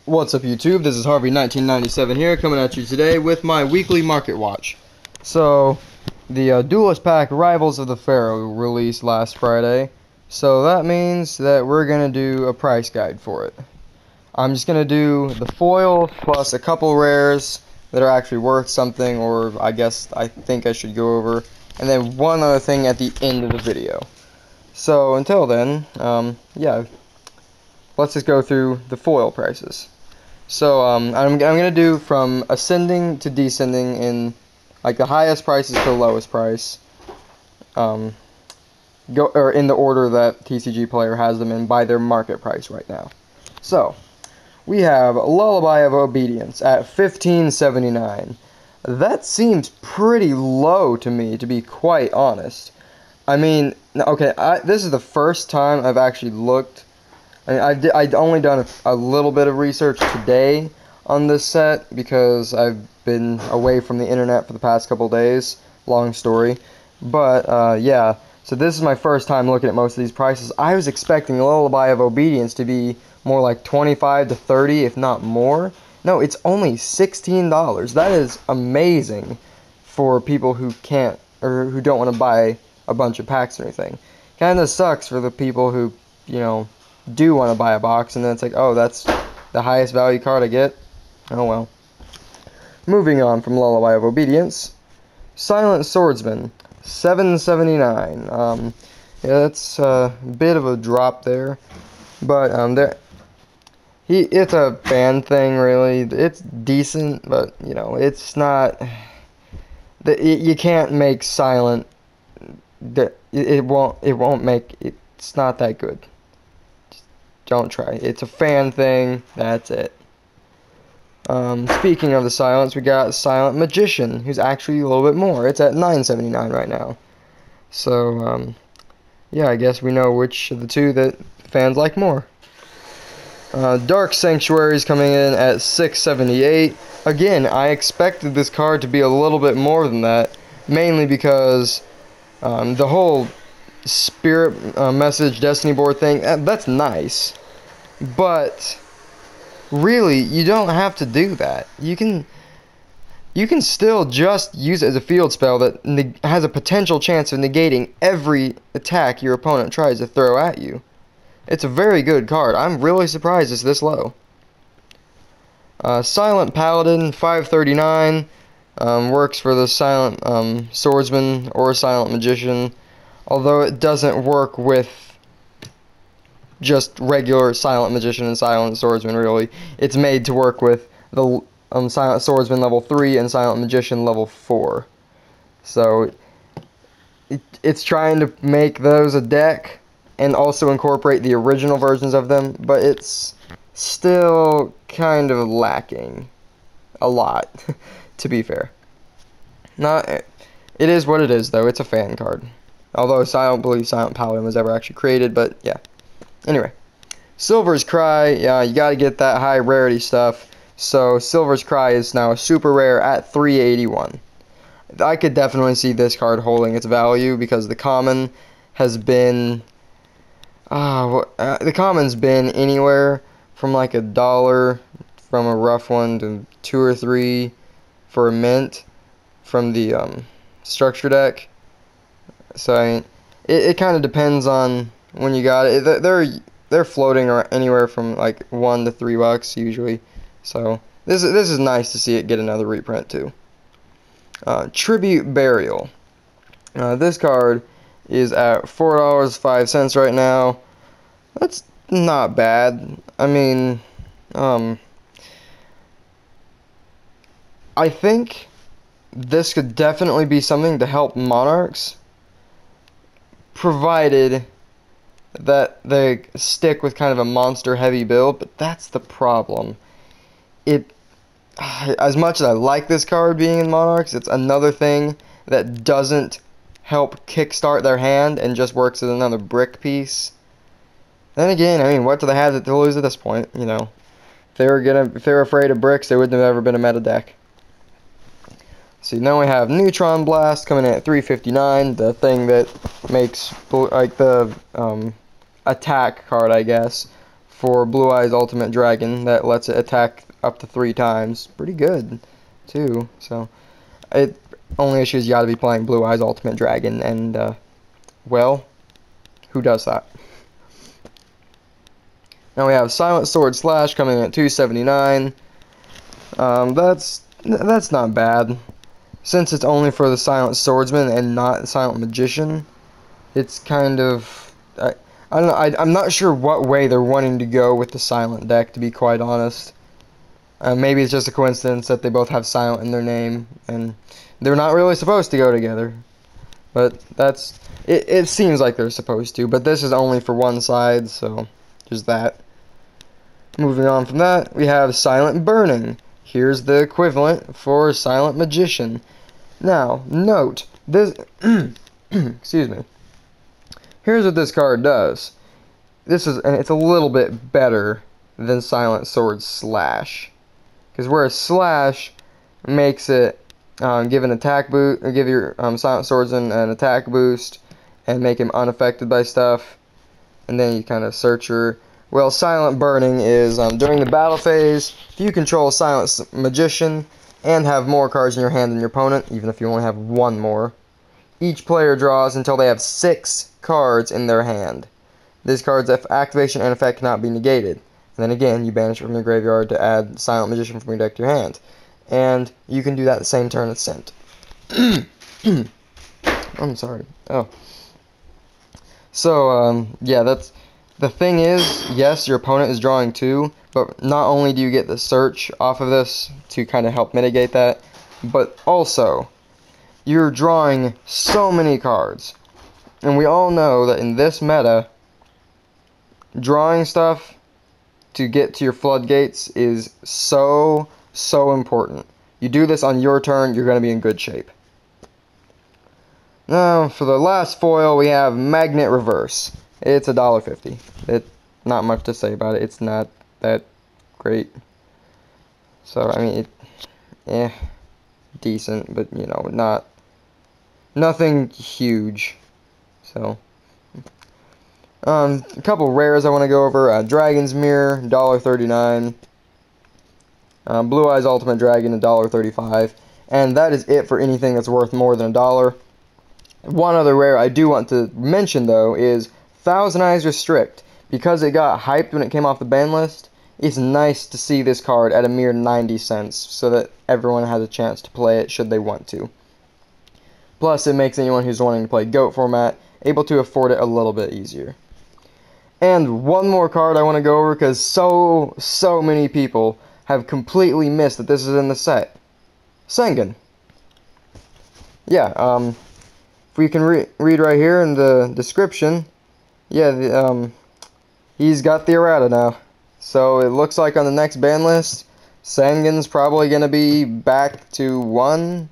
What's up, YouTube? This is Harvey 1997 here, coming at you today with my weekly market watch. So, the Duelist Pack Rivals of the Pharoah released last Friday, so that means that we're going to do a price guide for it. I'm just going to do the foil plus a couple rares that are actually worth something, or I think I should go over, and then one other thing at the end of the video. So, until then, yeah, let's just go through the foil prices. So I'm gonna do from ascending to descending in like the highest prices to the lowest price. In the order that TCG Player has them in by their market price right now. So we have Lullaby of Obedience at $15.79. That seems pretty low to me, to be quite honest. I mean, okay, this is the first time I've actually looked. I'd only done a little bit of research today on this set because I've been away from the internet for the past couple days. Long story. But, yeah. So this is my first time looking at most of these prices. I was expecting Lullaby of Obedience to be more like $25 to $30, if not more. No, it's only $16. That is amazing for people who can't, or who don't want to buy a bunch of packs or anything. Kinda sucks for the people who, you know, do want to buy a box, and then it's like, oh, that's the highest value card I get. Oh well. Moving on from Lullaby of Obedience, Silent Swordsman, $7.79. Yeah, that's a bit of a drop there, but it's a fan thing, really. It's decent, but you know, it's not. You can't make Silent. It won't make. It's not that good. Don't try. It's a fan thing. That's it. Speaking of the Silence, we got Silent Magician, who's actually a little bit more. It's at $9.79 right now. So, yeah, I guess we know which of the two that fans like more. Dark Sanctuary is coming in at $6.78. Again, I expected this card to be a little bit more than that, mainly because the whole Spirit Message Destiny board thing, that's nice, but really you don't have to do that. You can still just use it as a field spell that has a potential chance of negating every attack your opponent tries to throw at you. It's a very good card. I'm really surprised it's this low. Silent Paladin, $5.39, works for the Silent Swordsman or Silent Magician. Although it doesn't work with just regular Silent Magician and Silent Swordsman, really. It's made to work with the Silent Swordsman level 3 and Silent Magician level 4. So, it's trying to make those a deck and also incorporate the original versions of them, but it's still kind of lacking a lot, to be fair. It is what it is, though. It's a fan card. Although I don't believe Silent Paladin was ever actually created, but yeah. Anyway, Silver's Cry, yeah, you gotta get that high rarity stuff. So Silver's Cry is now a super rare at $3.81. I could definitely see this card holding its value because the common has been, the common's been anywhere from like $1 from a rough one to $2 or $3 for a mint from the structure deck. So I mean, it kind of depends on when you got it. They're floating anywhere from like $1 to $3 usually. So this is nice to see it get another reprint too. Tribute Burial. This card is at $4.05 right now. That's not bad. I mean, I think this could definitely be something to help Monarchs, provided that they stick with kind of a monster heavy build, but that's the problem. As much as I like this card being in Monarchs, it's another thing that doesn't help kickstart their hand and just works as another brick piece. Then again, I mean, what do they have to lose at this point, you know? If they were afraid of bricks, they wouldn't have ever been a meta deck. So now we have Neutron Blast coming in at $3.59, the thing that makes like the attack card, I guess, for Blue Eyes Ultimate Dragon that lets it attack up to 3 times. Pretty good, too. So, only issue is you gotta be playing Blue Eyes Ultimate Dragon, and, well, who does that? Now we have Silent Sword Slash coming in at $279. That's not bad. Since it's only for the Silent Swordsman and not the Silent Magician, it's kind of... I don't know, I'm not sure what way they're wanting to go with the Silent deck, to be quite honest. Maybe it's just a coincidence that they both have Silent in their name, and they're not really supposed to go together. But that's... It seems like they're supposed to, but this is only for one side, so there's that. Moving on from that, we have Silent Burning. Here's the equivalent for Silent Magician. Now, note, this... excuse me. Here's what this card does. And it's a little bit better than Silent Sword Slash. Because whereas Slash makes it give an attack boost, or give your Silent Swordsman an attack boost, and make him unaffected by stuff, and then you kind of search her. Well, Silent Burning is during the battle phase, if you control Silent Magician and have more cards in your hand than your opponent, even if you only have 1 more, each player draws until they have 6 cards in their hand. This card's activation and effect cannot be negated. And then again, you banish it from your graveyard to add Silent Magician from your deck to your hand. And you can do that the same turn it's sent. I'm sorry. Oh. So, yeah, that's... The thing is, yes, your opponent is drawing 2, but not only do you get the search off of this to kind of help mitigate that, but also, you're drawing so many cards. And we all know that in this meta, drawing stuff to get to your floodgates is so important. You do this on your turn, you're going to be in good shape. Now, for the last foil, we have Magnet Reverse. It's $1.50. Not much to say about it. It's not that great. So, I mean, decent, but, you know, nothing huge. So, a couple rares I want to go over. Dragon's Mirror, $1.39. Blue Eyes Ultimate Dragon, $1.35. And that is it for anything that's worth more than $1. One other rare I do want to mention, though, is Thousand Eyes Restrict. Because it got hyped when it came off the ban list, it's nice to see this card at a mere 90 cents, so that everyone has a chance to play it should they want to. Plus, it makes anyone who's wanting to play GOAT format able to afford it a little bit easier. And one more card I want to go over, because so many people have completely missed that this is in the set. Sengen. Yeah, if we can read right here in the description, yeah, he's got the errata now. So it looks like on the next ban list, Sengen's probably going to be back to 1,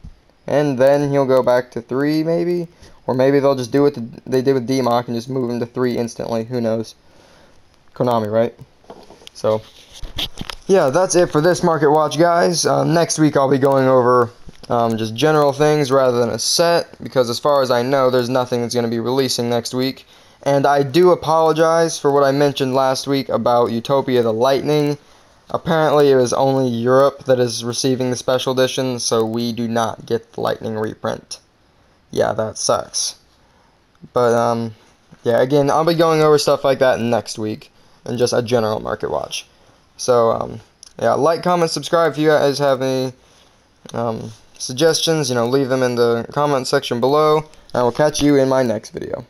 and then he'll go back to 3, maybe? Or maybe they'll just do what they did with D-Mock and just move him to 3 instantly. Who knows? Konami, right? So, yeah, that's it for this Market Watch, guys. Next week I'll be going over just general things rather than a set, because as far as I know, there's nothing that's going to be releasing next week. And I do apologize for what I mentioned last week about Utopia the Lightning. Apparently it was only Europe that is receiving the special edition, so we do not get the Lightning reprint. Yeah, that sucks. But, yeah, again, I'll be going over stuff like that next week, and just a general Market Watch. So, yeah, like, comment, subscribe if you guys have any suggestions, you know, leave them in the comment section below, and I will catch you in my next video.